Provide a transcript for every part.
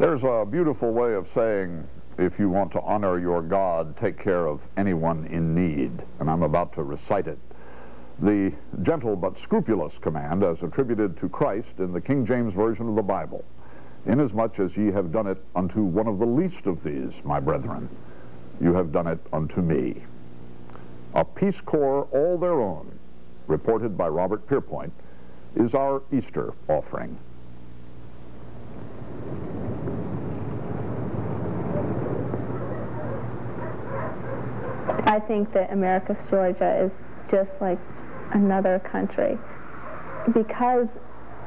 There's a beautiful way of saying, if you want to honor your God, take care of anyone in need. And I'm about to recite it. The gentle but scrupulous command as attributed to Christ in the King James Version of the Bible. Inasmuch as ye have done it unto one of the least of these, my brethren, you have done it unto me. A Peace Corps all their own, reported by Robert Pierpoint, is our Easter offering. I think that Americus, Georgia is just like another country because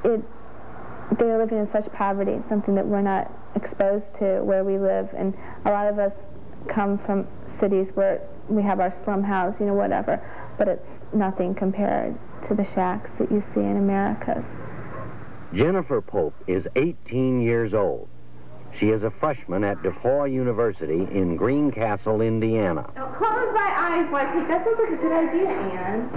they're living in such poverty. It's something that we're not exposed to where we live, and a lot of us come from cities where we have our slum house, you know, whatever, but it's nothing compared to the shacks that you see in Americus. Jennifer Pope is 18 years old. She is a freshman at DePauw University in Greencastle, Indiana. Oh, close my eyes, White. That sounds like a good idea, Anne.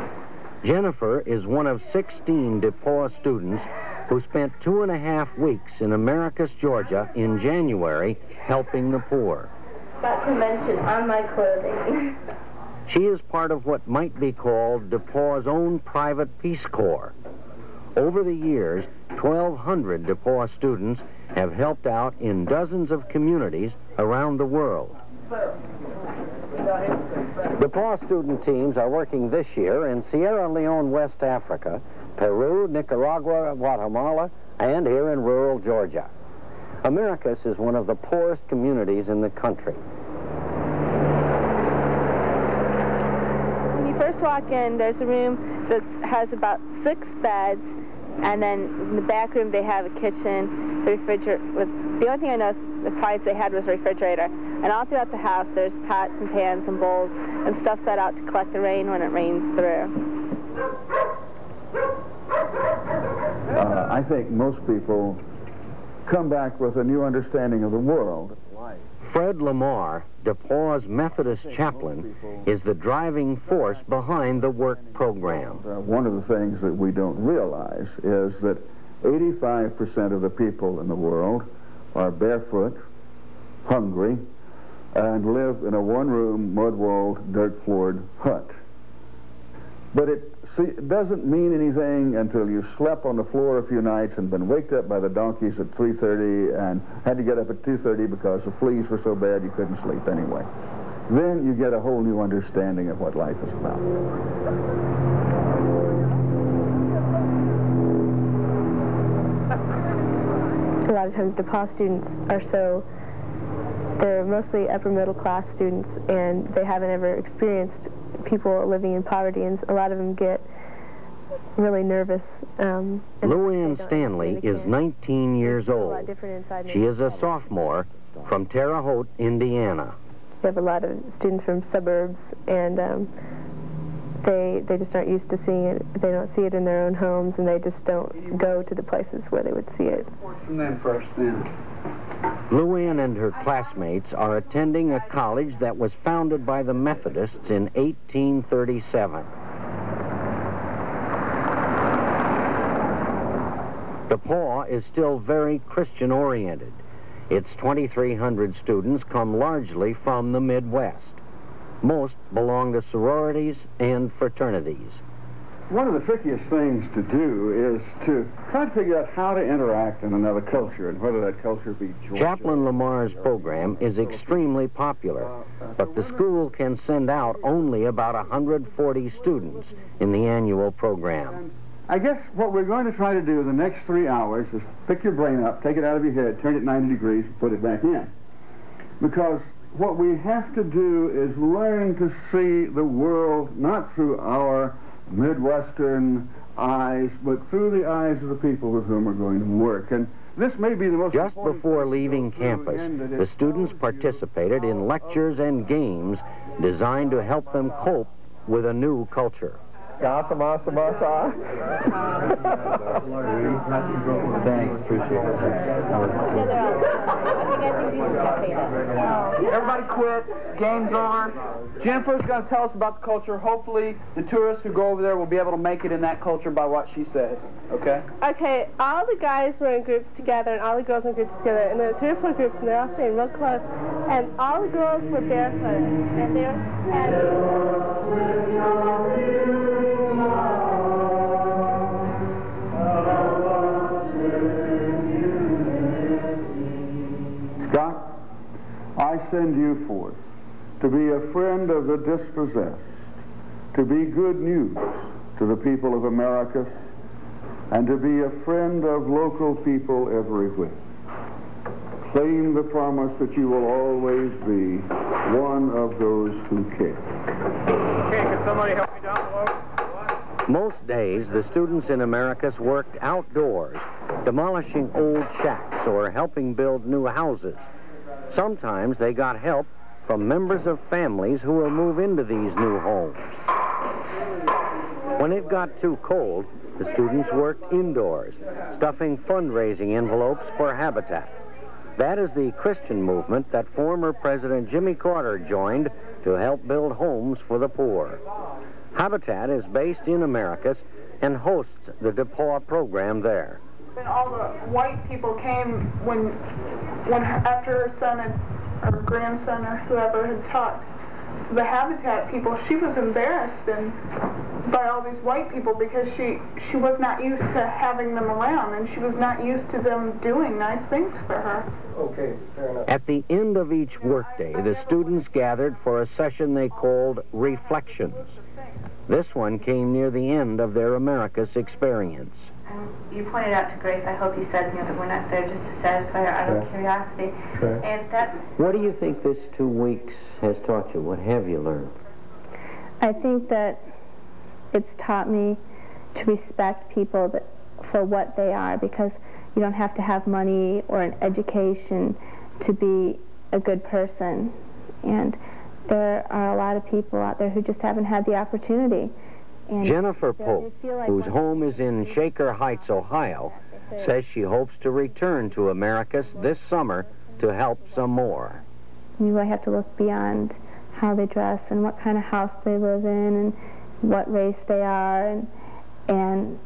Jennifer is one of 16 DePauw students who spent 2.5 weeks in Americus, Georgia in January helping the poor. Forgot to mention on my clothing. She is part of what might be called DePauw's own private Peace Corps. Over the years, 1,200 DePauw students have helped out in dozens of communities around the world. DePauw student teams are working this year in Sierra Leone, West Africa, Peru, Nicaragua, Guatemala, and here in rural Georgia. Americus is one of the poorest communities in the country. When you first walk in, there's a room that has about 6 beds, and then in the back room they have a kitchen, the refrigerator. The only thing I noticed the appliance they had was a refrigerator. And all throughout the house there's pots and pans and bowls and stuff set out to collect the rain when it rains through. I think most people come back with a new understanding of the world. Fred Lamar, DePauw's Methodist chaplain, is the driving force behind the work program. One of the things that we don't realize is that 85% of the people in the world are barefoot, hungry, and live in a one-room, mud-walled, dirt-floored hut. But it doesn't mean anything until you've slept on the floor a few nights and been waked up by the donkeys at 3:30 and had to get up at 2:30 because the fleas were so bad you couldn't sleep anyway. Then you get a whole new understanding of what life is about. A lot of times DePauw students they're mostly upper middle class students, and they haven't ever experienced people living in poverty, and a lot of them get really nervous. Luann Stanley is 19 years old. She is a sophomore from Terre Haute, Indiana. We have a lot of students from suburbs, and they just aren't used to seeing it. They don't see it in their own homes, and they just don't go to the places where they would see it. And then first, then. Luann and her classmates are attending a college that was founded by the Methodists in 1837. DePauw is still very Christian-oriented. Its 2,300 students come largely from the Midwest. Most belong to sororities and fraternities. One of the trickiest things to do is to try to figure out how to interact in another culture, and whether that culture be Georgia. Chaplain Lamar's program is extremely popular, but the school can send out only about 140 students in the annual program. I guess what we're going to try to do the next 3 hours is pick your brain up, take it out of your head, turn it 90 degrees, and put it back in. Because what we have to do is learn to see the world not through our Midwestern eyes, but through the eyes of the people with whom we're going to work. And this may be the most Just before leaving campus, the students participated in lectures and games designed to help them cope with a new culture. Awesome, awesome, awesome. Thanks, appreciate it. Everybody quit. Game's over. Jennifer's going to tell us about the culture. Hopefully, the tourists who go over there will be able to make it in that culture by what she says. Okay? Okay, all the guys were in groups together, and all the girls were in groups together, and there were 3 or 4 groups, and they're all staying real close, and all the girls were barefooted, and they're... Scott, I send you forth to be a friend of the dispossessed, to be good news to the people of America, and to be a friend of local people everywhere. Claim the promise that you will always be one of those who care. Okay, can somebody help me down below? Most days, the students in Americus worked outdoors, demolishing old shacks or helping build new houses. Sometimes they got help from members of families who will move into these new homes. When it got too cold, the students worked indoors, stuffing fundraising envelopes for Habitat. That is the Christian movement that former President Jimmy Carter joined to help build homes for the poor. Habitat is based in Americus and hosts the DePauw program there. When all the white people came, when after her son or grandson or whoever had talked to the Habitat people, she was embarrassed by all these white people because she was not used to having them around, and she was not used to them doing nice things for her. Okay, fair enough. At the end of each workday, the students gathered for a session they called Reflections. This one came near the end of their Americus experience. You pointed out to Grace, I hope you said, that we're not there just to satisfy our idle curiosity. And that's... What do you think this 2 weeks has taught you? What have you learned? I think that it's taught me to respect people for what they are, because you don't have to have money or an education to be a good person. And there are a lot of people out there who just haven't had the opportunity. And Jennifer Pope, like whose home is in Shaker Heights, Ohio, says she hopes to return to Americus this summer to help some more. You really have to look beyond how they dress and what kind of house they live in and what race they are and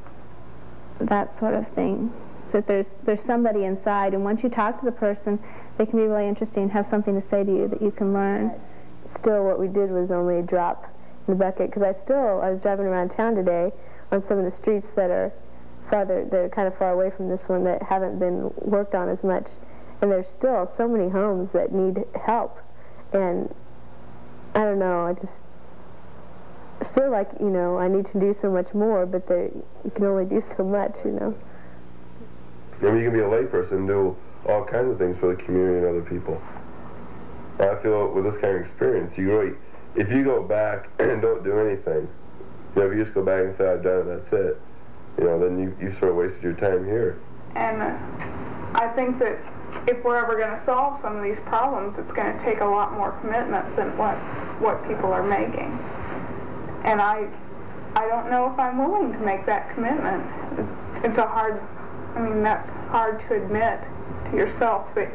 that sort of thing. That there's somebody inside, and once you talk to the person, they can be really interesting and have something to say to you that you can learn. Still, what we did was only a drop in the bucket, because I was driving around town today on some of the streets that are they're kind of far away from this one that haven't been worked on as much, and there's still so many homes that need help, and I don't know, I just feel like, I need to do so much more, but you can only do so much, I mean, you can be a layperson and do all kinds of things for the community and other people. I feel with this kind of experience, you really, if you go back and don't do anything, if you just go back and say, I've done it, that's it, then you sort of wasted your time here. And I think that if we're ever going to solve some of these problems, it's going to take a lot more commitment than what people are making. And I don't know if I'm willing to make that commitment. It's that's hard to admit to yourself that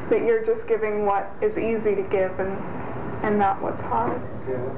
you're just giving what is easy to give and not what's hard. Yeah.